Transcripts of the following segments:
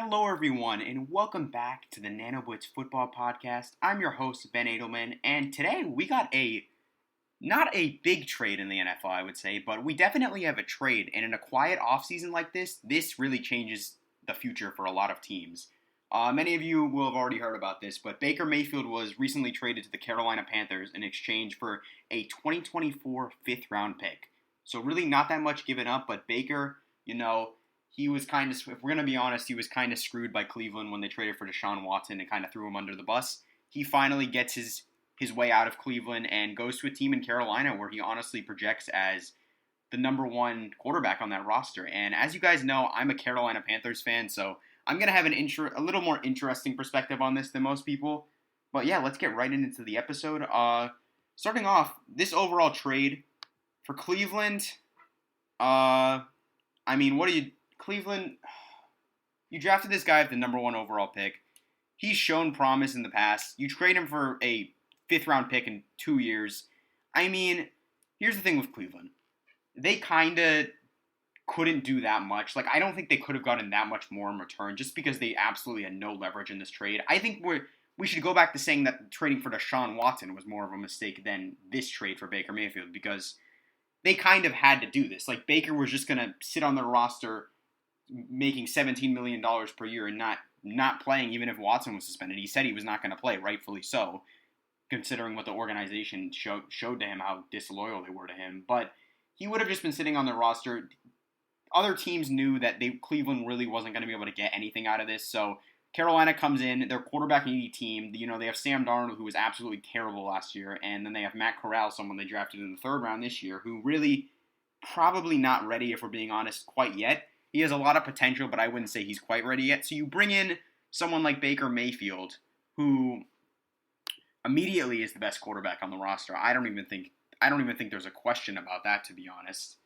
Hello, everyone, and welcome back to the NanoBlitz Football Podcast. I'm your host, Ben Edelman, and today we got not a big trade in the NFL, I would say, but we definitely have a trade, and in a quiet offseason like this really changes the future for a lot of teams. Many of you will have already heard about this, but Baker Mayfield was recently traded to the Carolina Panthers in exchange for a 2024 fifth-round pick. So really not that much given up, but Baker, he was kind of, if we're going to be honest, he was kind of screwed by Cleveland when they traded for Deshaun Watson and kind of threw him under the bus. He finally gets his way out of Cleveland and goes to a team in Carolina where he honestly projects as the number one quarterback on that roster. And as you guys know, I'm a Carolina Panthers fan, so I'm going to have a little more interesting perspective on this than most people. But yeah, let's get right into the episode. Starting off, this overall trade for Cleveland, Cleveland, you drafted this guy at the number one overall pick. He's shown promise in the past. You trade him for a fifth-round pick in 2 years. Here's the thing with Cleveland. They kind of couldn't do that much. I don't think they could have gotten that much more in return just because they absolutely had no leverage in this trade. I think we should go back to saying that trading for Deshaun Watson was more of a mistake than this trade for Baker Mayfield because they kind of had to do this. Baker was just going to sit on their roster making $17 million per year and not playing even if Watson was suspended. He said he was not going to play, rightfully so, considering what the organization showed to him, how disloyal they were to him. But he would have just been sitting on the roster. Other teams knew that Cleveland really wasn't going to be able to get anything out of this, so Carolina comes in, their quarterback-needy team. They have Sam Darnold, who was absolutely terrible last year, and then they have Matt Corral, someone they drafted in the third round this year, who really probably not ready, if we're being honest, quite yet. He has a lot of potential, but I wouldn't say he's quite ready yet. So you bring in someone like Baker Mayfield, who immediately is the best quarterback on the roster. I don't even think there's a question about that, to be honest.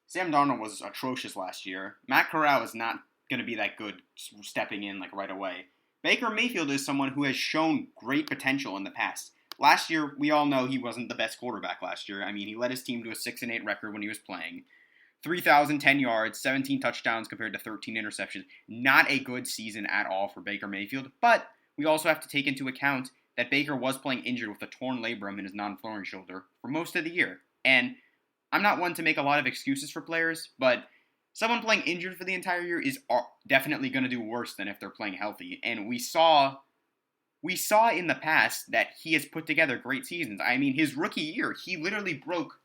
Sam Darnold was atrocious last year. Matt Corral is not going to be that good stepping in right away. Baker Mayfield is someone who has shown great potential in the past. Last year, we all know he wasn't the best quarterback last year. He led his team to a 6-8 record when he was playing. 3,010 yards, 17 touchdowns compared to 13 interceptions. Not a good season at all for Baker Mayfield, but we also have to take into account that Baker was playing injured with a torn labrum in his non-throwing shoulder for most of the year. And I'm not one to make a lot of excuses for players, but someone playing injured for the entire year is definitely going to do worse than if they're playing healthy. And we saw in the past that he has put together great seasons. His rookie year, he literally broke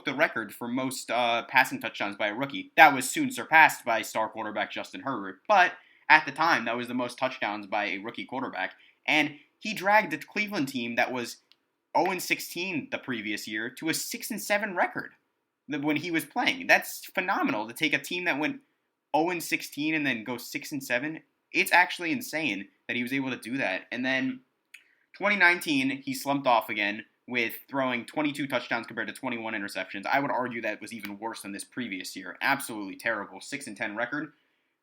the record for most passing touchdowns by a rookie. That was soon surpassed by star quarterback Justin Herbert, but at the time, that was the most touchdowns by a rookie quarterback. And he dragged a Cleveland team that was 0-16 the previous year to a 6-7 record when he was playing. That's phenomenal to take a team that went 0-16 and then go 6-7. It's actually insane that he was able to do that. And then 2019, he slumped off again with throwing 22 touchdowns compared to 21 interceptions. I would argue that was even worse than this previous year. Absolutely terrible. 6-10 record.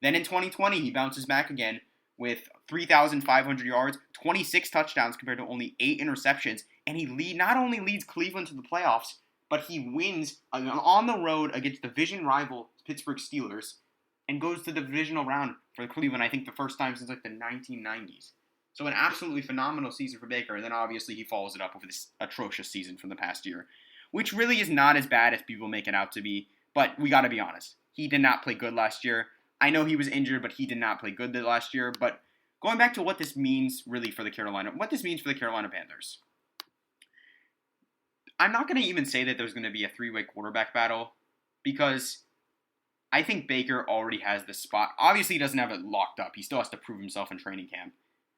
Then in 2020, he bounces back again with 3,500 yards, 26 touchdowns compared to only 8 interceptions. And he not only leads Cleveland to the playoffs, but he wins on the road against division rival Pittsburgh Steelers and goes to the divisional round for Cleveland, I think the first time since the 1990s. So an absolutely phenomenal season for Baker, and then obviously he follows it up with this atrocious season from the past year, which really is not as bad as people make it out to be, but we got to be honest. He did not play good last year. I know he was injured, but he did not play good last year. But going back to what this means really for the Carolina Panthers. I'm not going to even say that there's going to be a three-way quarterback battle because I think Baker already has the spot. Obviously, he doesn't have it locked up. He still has to prove himself in training camp.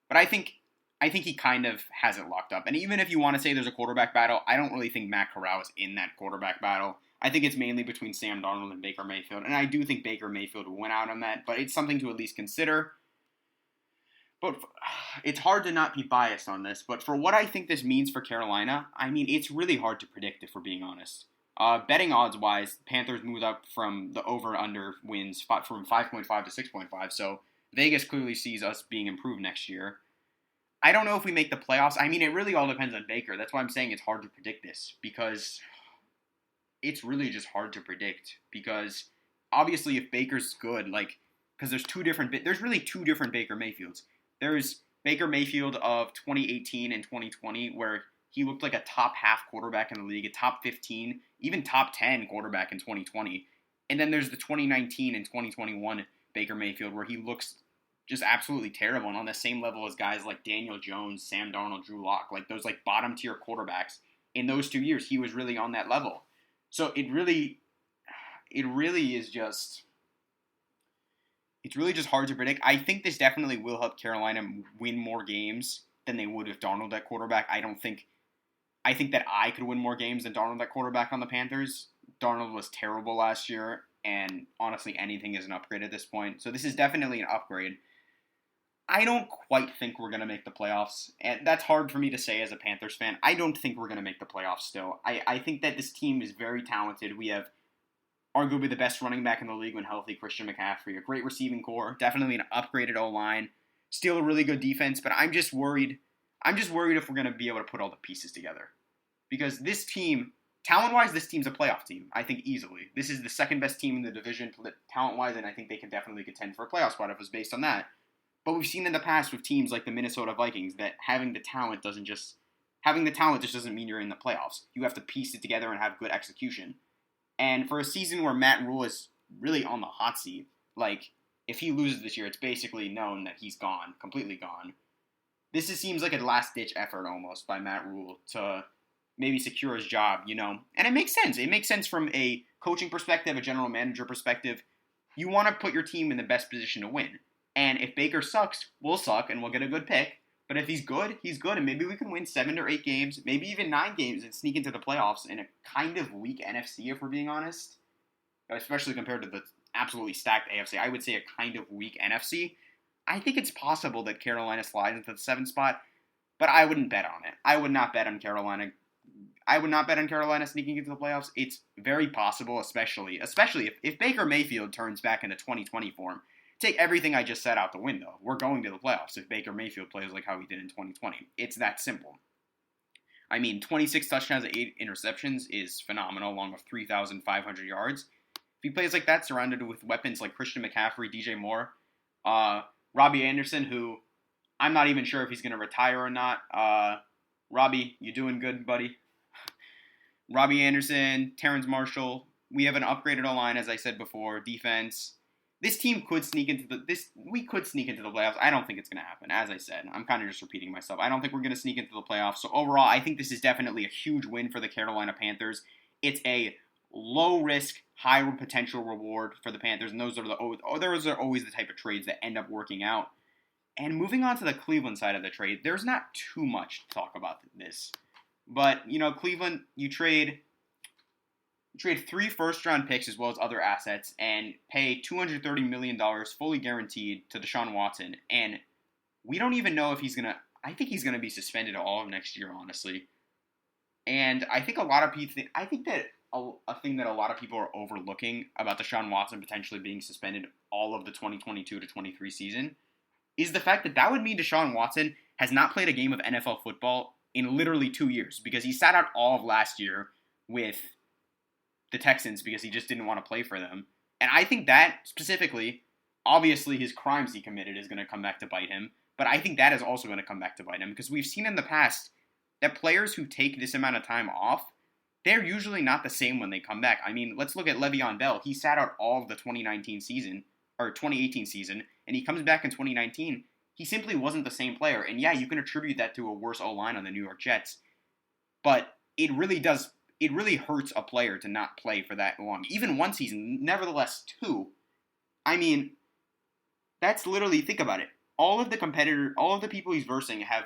But I think he kind of has it locked up. And even if you want to say there's a quarterback battle, I don't really think Matt Corral is in that quarterback battle. I think it's mainly between Sam Darnold and Baker Mayfield. And I do think Baker Mayfield will win out on that, but it's something to at least consider. But it's hard to not be biased on this. But for what I think this means for Carolina, it's really hard to predict if we're being honest. Betting odds-wise, Panthers moved up from the over-under wins from 5.5 to 6.5. So Vegas clearly sees us being improved next year. I don't know if we make the playoffs. It really all depends on Baker. That's why I'm saying it's hard to predict this because it's really just hard to predict because obviously if Baker's good, because there's really two different Baker Mayfields. There's Baker Mayfield of 2018 and 2020, where he looked like a top half quarterback in the league, a top 15, even top 10 quarterback in 2020. And then there's the 2019 and 2021 Baker Mayfield, where he looks just absolutely terrible and on the same level as guys like Daniel Jones, Sam Darnold, Drew Lock, like those like bottom tier quarterbacks. In those 2 years, he was really on that level. So it really is just, it's really just hard to predict. I think this definitely will help Carolina win more games than they would if Darnold at quarterback. I think that I could win more games than Darnold at quarterback on the Panthers. Darnold was terrible last year, and honestly, anything is an upgrade at this point. So this is definitely an upgrade. I don't quite think we're going to make the playoffs, and that's hard for me to say as a Panthers fan. I don't think we're going to make the playoffs still. I think that this team is very talented. We have arguably the best running back in the league when healthy, Christian McCaffrey, a great receiving core, definitely an upgraded O-line, still a really good defense, but I'm just worried if we're going to be able to put all the pieces together. Because this team, talent-wise, this team's a playoff team, I think easily. This is the second best team in the division talent-wise, and I think they can definitely contend for a playoff spot if it was based on that. But we've seen in the past with teams like the Minnesota Vikings that having the talent just doesn't mean you're in the playoffs. You have to piece it together and have good execution. And for a season where Matt Rule is really on the hot seat, like if he loses this year, it's basically known that he's gone, completely gone. This seems like a last-ditch effort almost by Matt Rule to maybe secure his job, And it makes sense. It makes sense from a coaching perspective, a general manager perspective. You want to put your team in the best position to win. And if Baker sucks, we'll suck and we'll get a good pick. But if he's good, and maybe we can win 7 or 8 games, maybe even 9 games and sneak into the playoffs in a kind of weak NFC, if we're being honest. Especially compared to the absolutely stacked AFC. I would say a kind of weak NFC. I think it's possible that Carolina slides into the 7th spot, but I wouldn't bet on it. I would not bet on Carolina sneaking into the playoffs. It's very possible, especially if Baker Mayfield turns back into 2020 form. Take everything I just said out the window. We're going to the playoffs if Baker Mayfield plays like how he did in 2020. It's that simple. I mean, 26 touchdowns and 8 interceptions is phenomenal, along with 3,500 yards. If he plays like that, surrounded with weapons like Christian McCaffrey, DJ Moore, Robbie Anderson, who I'm not even sure if he's going to retire or not. Robbie, you doing good, buddy? Robbie Anderson, Terrence Marshall. We have an upgraded O-line, as I said before, defense. This team could sneak into we could sneak into the playoffs. I don't think it's going to happen. As I said, I'm kind of just repeating myself. I don't think we're going to sneak into the playoffs. So overall, I think this is definitely a huge win for the Carolina Panthers. It's a low risk, high potential reward for the Panthers, and those are always the type of trades that end up working out. And moving on to the Cleveland side of the trade, there's not too much to talk about this. But, Cleveland, you trade 3 first-round picks as well as other assets and pay $230 million fully guaranteed to Deshaun Watson. And we don't even know if I think he's going to be suspended all of next year, honestly. And I think that a thing that a lot of people are overlooking about Deshaun Watson potentially being suspended all of the 2022 to 23 season is the fact that would mean Deshaun Watson has not played a game of NFL football in literally 2 years because he sat out all of last year with the Texans because he just didn't want to play for them. And I think that specifically, obviously his crimes he committed is going to come back to bite him, but I think that is also going to come back to bite him because we've seen in the past that players who take this amount of time off, they're usually not the same when they come back. I mean, let's look at Le'Veon Bell. He sat out all of the 2018 season, and he comes back in 2019. He simply wasn't the same player. And yeah, you can attribute that to a worse O-line on the New York Jets, but it really hurts a player to not play for that long. Even 1 season, nevertheless 2. I mean, that's literally, think about it. All of the people he's versing have,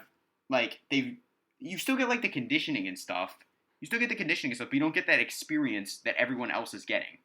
you still get, the conditioning and stuff. You still get the conditioning and stuff, but you don't get that experience that everyone else is getting.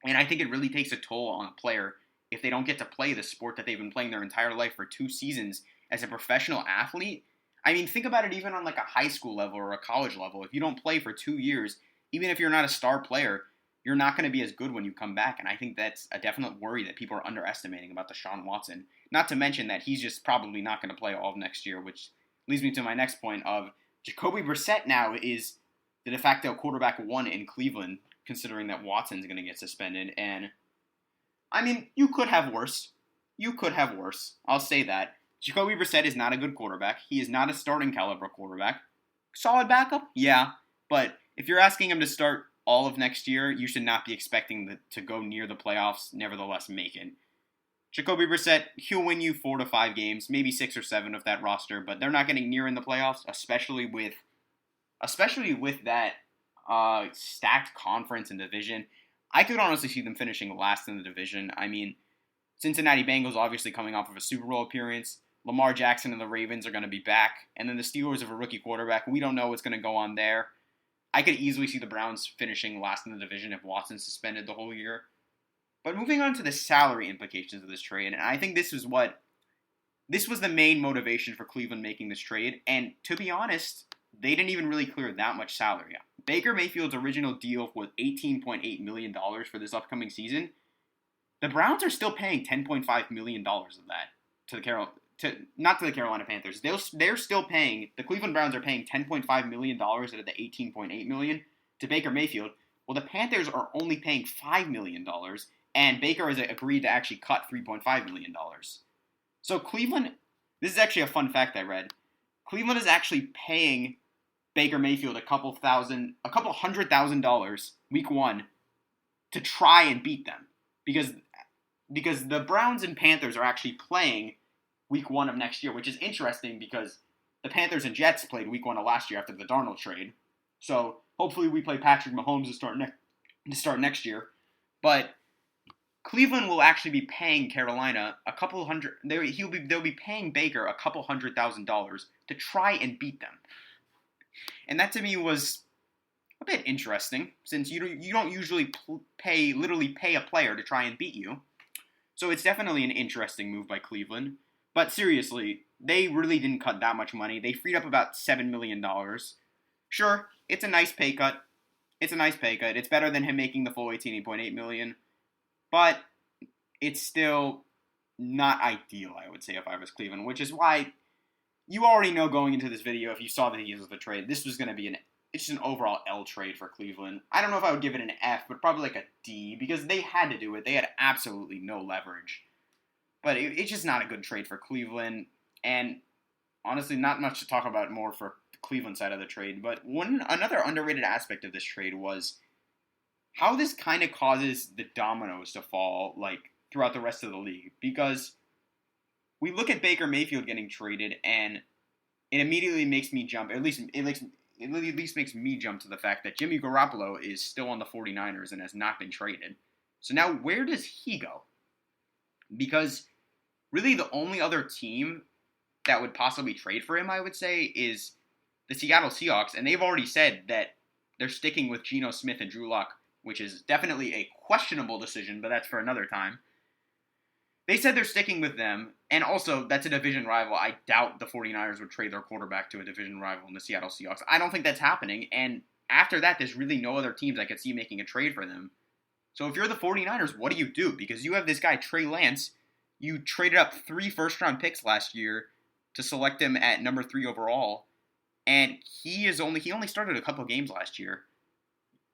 And I think it really takes a toll on a player if they don't get to play the sport that they've been playing their entire life for 2 seasons as a professional athlete. I mean, think about it even on a high school level or a college level. If you don't play for 2 years, even if you're not a star player, you're not going to be as good when you come back. And I think that's a definite worry that people are underestimating about Deshaun Watson. Not to mention that he's just probably not going to play all of next year, which leads me to my next point of Jacoby Brissett now is the de facto quarterback 1 in Cleveland, considering that Watson's going to get suspended. And I mean, you could have worse. You could have worse. I'll say that. Jacoby Brissett is not a good quarterback. He is not a starting caliber quarterback. Solid backup? Yeah. But if you're asking him to start all of next year, you should not be expecting to go near the playoffs, nevertheless make it. Jacoby Brissett, he'll win you 4 to 5 games, maybe 6 or 7 of that roster, but they're not getting near in the playoffs, especially with that stacked conference and division. I could honestly see them finishing last in the division. I mean, Cincinnati Bengals obviously coming off of a Super Bowl appearance. Lamar Jackson and the Ravens are going to be back. And then the Steelers have a rookie quarterback. We don't know what's going to go on there. I could easily see the Browns finishing last in the division if Watson's suspended the whole year. But moving on to the salary implications of this trade, and I think this was the main motivation for Cleveland making this trade. And to be honest, they didn't even really clear that much salary. Baker Mayfield's original deal was $18.8 million for this upcoming season. The Browns are still paying $10.5 million of that not to the Carolina Panthers. They're still paying, the Cleveland Browns are paying $10.5 million out of the $18.8 million to Baker Mayfield. Well, the Panthers are only paying $5 million, and Baker has agreed to actually cut $3.5 million. So Cleveland, this is actually a fun fact I read. Cleveland is actually paying Baker Mayfield a couple $100,000 week one to try and beat them. Because the Browns and Panthers are actually playing week one of next year, which is interesting because the Panthers and Jets played week one of last year after the Darnold trade. So hopefully we play Patrick Mahomes to start next year. But Cleveland will actually be paying Carolina they'll be paying Baker a couple $100,000 to try and beat them. And that to me was a bit interesting, since you don't usually pay a player to try and beat you. So it's definitely an interesting move by Cleveland. But seriously, they really didn't cut that much money. They freed up about $7 million. Sure, it's a nice pay cut. It's better than him making the full $18.8 million. But it's still not ideal, I would say, if I was Cleveland. Which is why you already know going into this video, if you saw the details of the trade, this was going to be it's just an overall L trade for Cleveland. I don't know if I would give it an F, but probably like a D, because they had to do it. They had absolutely no leverage. But it's just not a good trade for Cleveland. And honestly, not much to talk about more for the Cleveland side of the trade. But another underrated aspect of this trade was how this kind of causes the dominoes to fall throughout the rest of the league. Because we look at Baker Mayfield getting traded, and it immediately makes me jump. At least makes me jump to the fact that Jimmy Garoppolo is still on the 49ers and has not been traded. So now where does he go? Because really the only other team that would possibly trade for him, I would say, is the Seattle Seahawks. And they've already said that they're sticking with Geno Smith and Drew Lock, which is definitely a questionable decision, but that's for another time. They said they're sticking with them, and also, that's a division rival. I doubt the 49ers would trade their quarterback to a division rival in the Seattle Seahawks. I don't think that's happening, and after that, there's really no other teams I could see making a trade for them. So if you're the 49ers, what do? Because you have this guy, Trey Lance. You traded up 3 first-round picks last year to select him at number 3 overall, and he only started a couple games last year,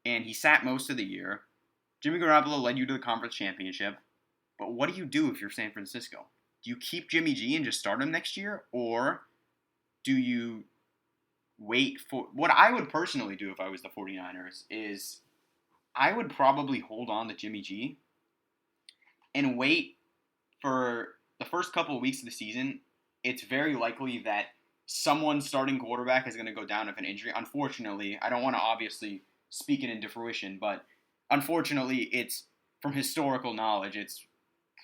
and he sat most of the year. Jimmy Garoppolo led you to the conference championship. But what do you do if you're San Francisco? Do you keep Jimmy G and just start him next year? Or do you wait for... What I would personally do if I was the 49ers is I would probably hold on to Jimmy G and wait for the first couple of weeks of the season. It's very likely that someone's starting quarterback is going to go down with an injury. Unfortunately, I don't want to obviously speak it into fruition, but unfortunately, it's from historical knowledge, it's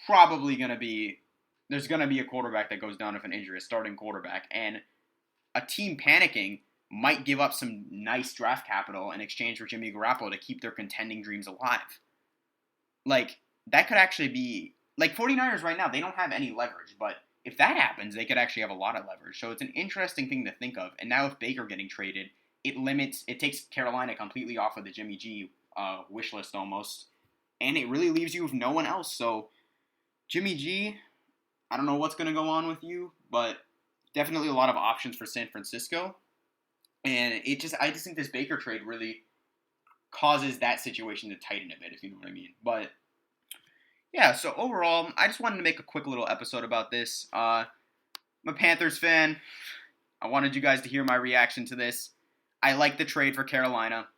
probably going to be, there's going to be a quarterback that goes down with an injury, a starting quarterback, and a team panicking might give up some nice draft capital in exchange for Jimmy Garoppolo to keep their contending dreams alive. That could actually be, 49ers right now, they don't have any leverage, but if that happens, they could actually have a lot of leverage. So it's an interesting thing to think of, and now with Baker getting traded, it takes Carolina completely off of the Jimmy G wish list almost, and it really leaves you with no one else. So Jimmy G, I don't know what's going to go on with you, but definitely a lot of options for San Francisco. And I just think this Baker trade really causes that situation to tighten a bit, if you know what I mean. But Yeah, so overall, I just wanted to make a quick little episode about this. I'm a Panthers fan. I wanted you guys to hear my reaction to this. I like the trade for Carolina.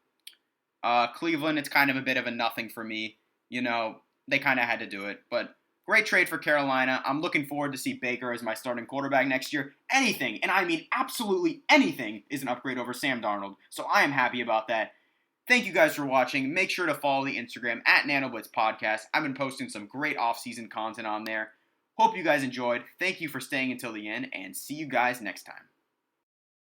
Cleveland, it's kind of a bit of a nothing for me. They kind of had to do it. But great trade for Carolina. I'm looking forward to see Baker as my starting quarterback next year. Anything, and I mean absolutely anything, is an upgrade over Sam Darnold. So I am happy about that. Thank you guys for watching. Make sure to follow the Instagram at NanoBlitz Podcast. I've been posting some great off-season content on there. Hope you guys enjoyed. Thank you for staying until the end, and see you guys next time.